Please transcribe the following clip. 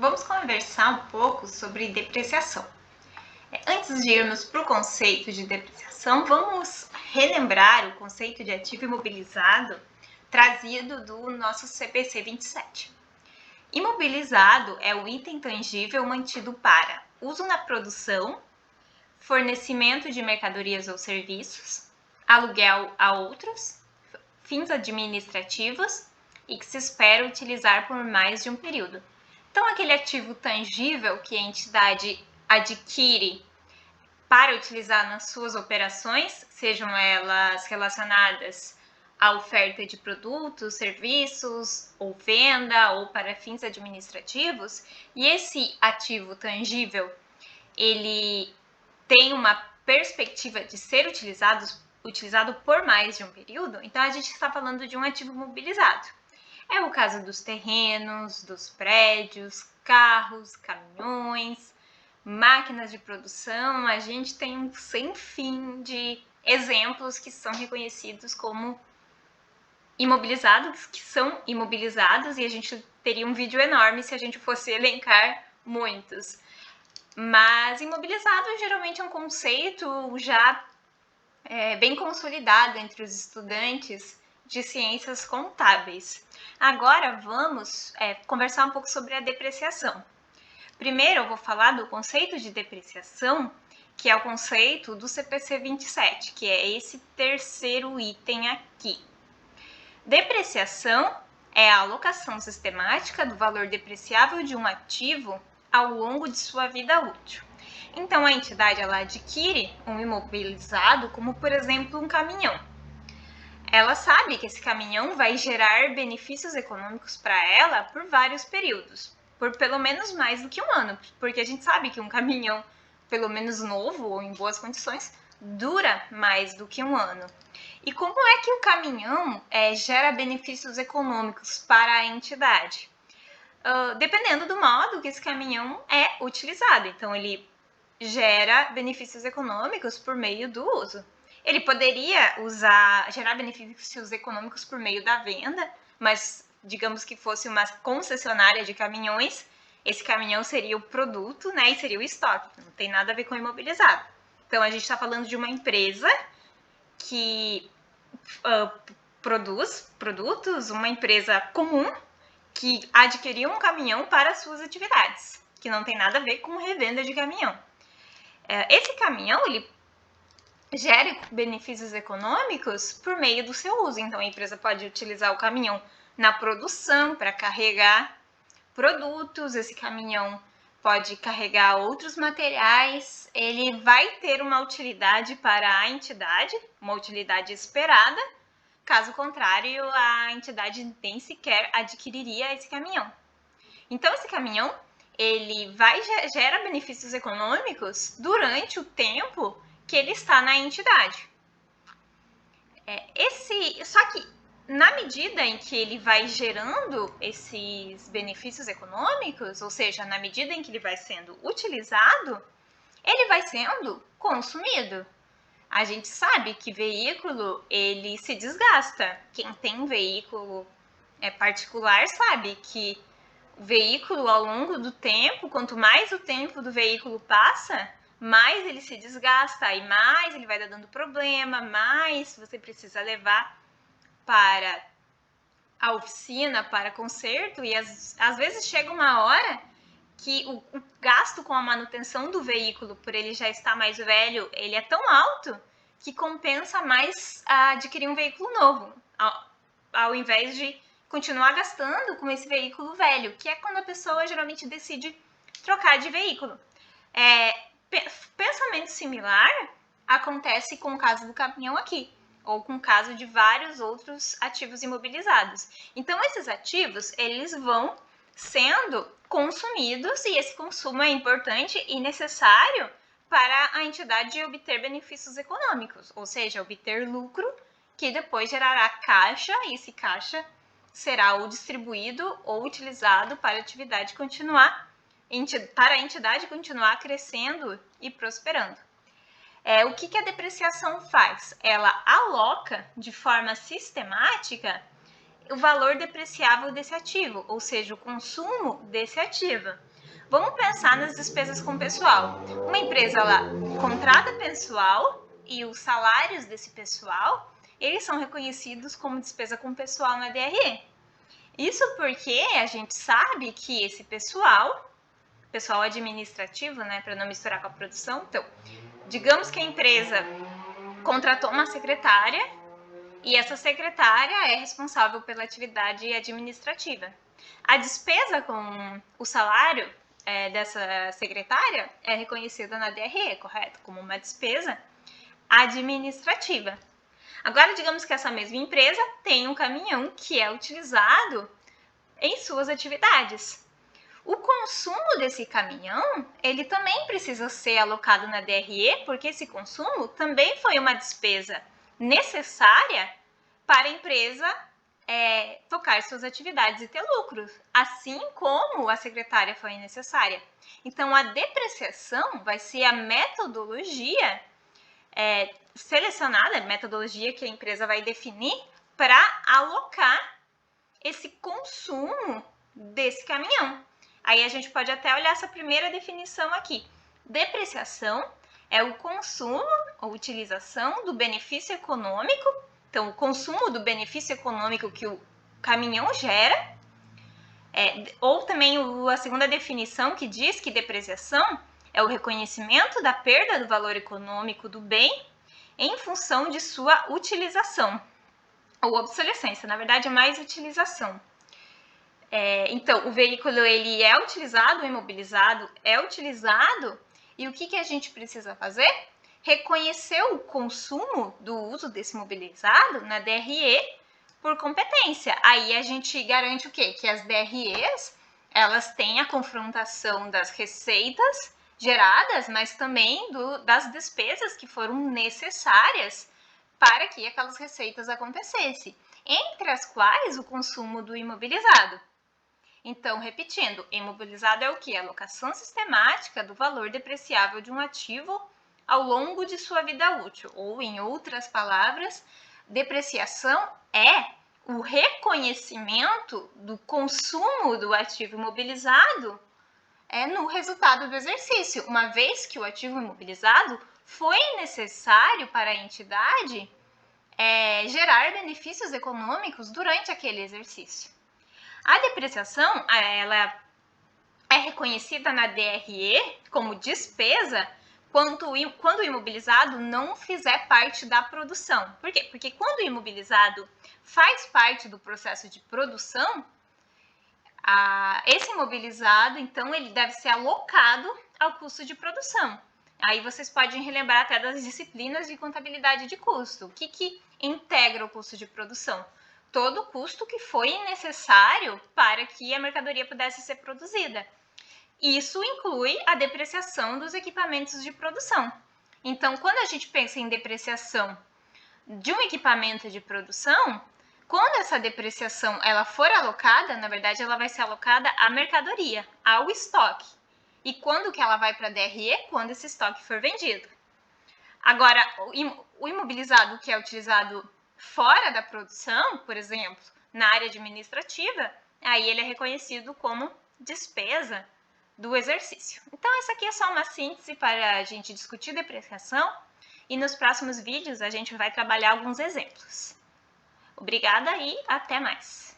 Vamos conversar um pouco sobre depreciação. Antes de irmos para o conceito de depreciação, vamos relembrar o conceito de ativo imobilizado trazido do nosso CPC 27. Imobilizado é o item tangível mantido para uso na produção, fornecimento de mercadorias ou serviços, aluguel a outros, fins administrativos e que se espera utilizar por mais de um período. Então, aquele ativo tangível que a entidade adquire para utilizar nas suas operações, sejam elas relacionadas à oferta de produtos, serviços, ou venda, ou para fins administrativos, e esse ativo tangível, ele tem uma perspectiva de ser utilizado por mais de um período, então a gente está falando de um ativo mobilizado. É o caso dos terrenos, dos prédios, carros, caminhões, máquinas de produção. A gente tem um sem fim de exemplos que são reconhecidos como imobilizados, que são imobilizados, e a gente teria um vídeo enorme se a gente fosse elencar muitos. Mas imobilizado geralmente é um conceito já bem consolidado entre os estudantes de ciências contábeis. Agora vamos conversar um pouco sobre a depreciação. Primeiro eu vou falar do conceito de depreciação, que é o conceito do CPC 27, que é esse terceiro item aqui. Depreciação é a alocação sistemática do valor depreciável de um ativo ao longo de sua vida útil. Então, a entidade ela adquire um imobilizado, como por exemplo um caminhão. Ela sabe que esse caminhão vai gerar benefícios econômicos para ela por vários períodos, por pelo menos mais do que um ano, porque a gente sabe que um caminhão, pelo menos novo ou em boas condições, dura mais do que um ano. E como é que o caminhão gera benefícios econômicos para a entidade? Dependendo do modo que esse caminhão é utilizado. Então, ele gera benefícios econômicos por meio do uso. Ele poderia gerar benefícios econômicos por meio da venda, mas digamos que fosse uma concessionária de caminhões, esse caminhão seria o produto, né, e seria o estoque. Não tem nada a ver com imobilizado. Então, a gente está falando de uma empresa que produz produtos, uma empresa comum que adquiriu um caminhão para suas atividades, que não tem nada a ver com revenda de caminhão. Esse caminhão, ele gera benefícios econômicos por meio do seu uso. Então, a empresa pode utilizar o caminhão na produção para carregar produtos, esse caminhão pode carregar outros materiais, ele vai ter uma utilidade para a entidade, uma utilidade esperada. Caso contrário, a entidade nem sequer adquiriria esse caminhão. Então, esse caminhão, ele gera benefícios econômicos durante o tempo que ele está na entidade. Só que, na medida em que ele vai gerando esses benefícios econômicos, ou seja, na medida em que ele vai sendo utilizado, ele vai sendo consumido. A gente sabe que veículo, ele se desgasta. Quem tem veículo particular sabe que o veículo, ao longo do tempo, quanto mais o tempo do veículo passa, mais ele se desgasta, e mais ele vai dando problema, mais você precisa levar para a oficina, para conserto, e às vezes chega uma hora que o gasto com a manutenção do veículo, por ele já estar mais velho, ele é tão alto que compensa mais adquirir um veículo novo, ao invés de continuar gastando com esse veículo velho, que é quando a pessoa geralmente decide trocar de veículo. Pensamento similar acontece com o caso do caminhão aqui, ou com o caso de vários outros ativos imobilizados. Então, esses ativos, eles vão sendo consumidos, e esse consumo é importante e necessário para a entidade obter benefícios econômicos, ou seja, obter lucro, que depois gerará caixa, e esse caixa será ou distribuído ou utilizado para a atividade para a entidade continuar crescendo e prosperando. O que a depreciação faz? Ela aloca de forma sistemática o valor depreciável desse ativo, ou seja, o consumo desse ativo. Vamos pensar nas despesas com pessoal. Uma empresa, ela contrata pessoal e os salários desse pessoal, eles são reconhecidos como despesa com pessoal na DRE. Isso porque a gente sabe que esse pessoal administrativo, né, para não misturar com a produção, então, digamos que a empresa contratou uma secretária e essa secretária é responsável pela atividade administrativa. A despesa com o salário dessa secretária é reconhecida na DRE, correto? Como uma despesa administrativa. Agora, digamos que essa mesma empresa tem um caminhão que é utilizado em suas atividades. O consumo desse caminhão, ele também precisa ser alocado na DRE, porque esse consumo também foi uma despesa necessária para a empresa tocar suas atividades e ter lucros, assim como a secretária foi necessária. Então, a depreciação vai ser a metodologia selecionada, a metodologia que a empresa vai definir para alocar esse consumo desse caminhão. Aí a gente pode até olhar essa primeira definição aqui. Depreciação é o consumo ou utilização do benefício econômico. Então, o consumo do benefício econômico que o caminhão gera, ou também a segunda definição que diz que depreciação é o reconhecimento da perda do valor econômico do bem em função de sua utilização, ou obsolescência, na verdade é mais utilização. Então, o veículo ele é utilizado, o imobilizado é utilizado, e o que a gente precisa fazer? Reconhecer o consumo do uso desse imobilizado na DRE por competência. Aí a gente garante o quê? Que as DREs, elas têm a confrontação das receitas geradas, mas também das despesas que foram necessárias para que aquelas receitas acontecessem, entre as quais o consumo do imobilizado. Então, repetindo, imobilizado é o que? A alocação sistemática do valor depreciável de um ativo ao longo de sua vida útil, ou em outras palavras, depreciação é o reconhecimento do consumo do ativo imobilizado no resultado do exercício, uma vez que o ativo imobilizado foi necessário para a entidade gerar benefícios econômicos durante aquele exercício. A depreciação, ela é reconhecida na DRE como despesa quando o imobilizado não fizer parte da produção. Por quê? Porque quando o imobilizado faz parte do processo de produção, esse imobilizado, então, ele deve ser alocado ao custo de produção. Aí vocês podem relembrar até das disciplinas de contabilidade de custo. O que integra o custo de produção? Todo o custo que foi necessário para que a mercadoria pudesse ser produzida. Isso inclui a depreciação dos equipamentos de produção. Então, quando a gente pensa em depreciação de um equipamento de produção, quando essa depreciação ela for alocada, na verdade, ela vai ser alocada à mercadoria, ao estoque. E quando que ela vai para a DRE? Quando esse estoque for vendido. Agora, o imobilizado que é utilizado fora da produção, por exemplo, na área administrativa, aí ele é reconhecido como despesa do exercício. Então, essa aqui é só uma síntese para a gente discutir depreciação e nos próximos vídeos a gente vai trabalhar alguns exemplos. Obrigada e até mais!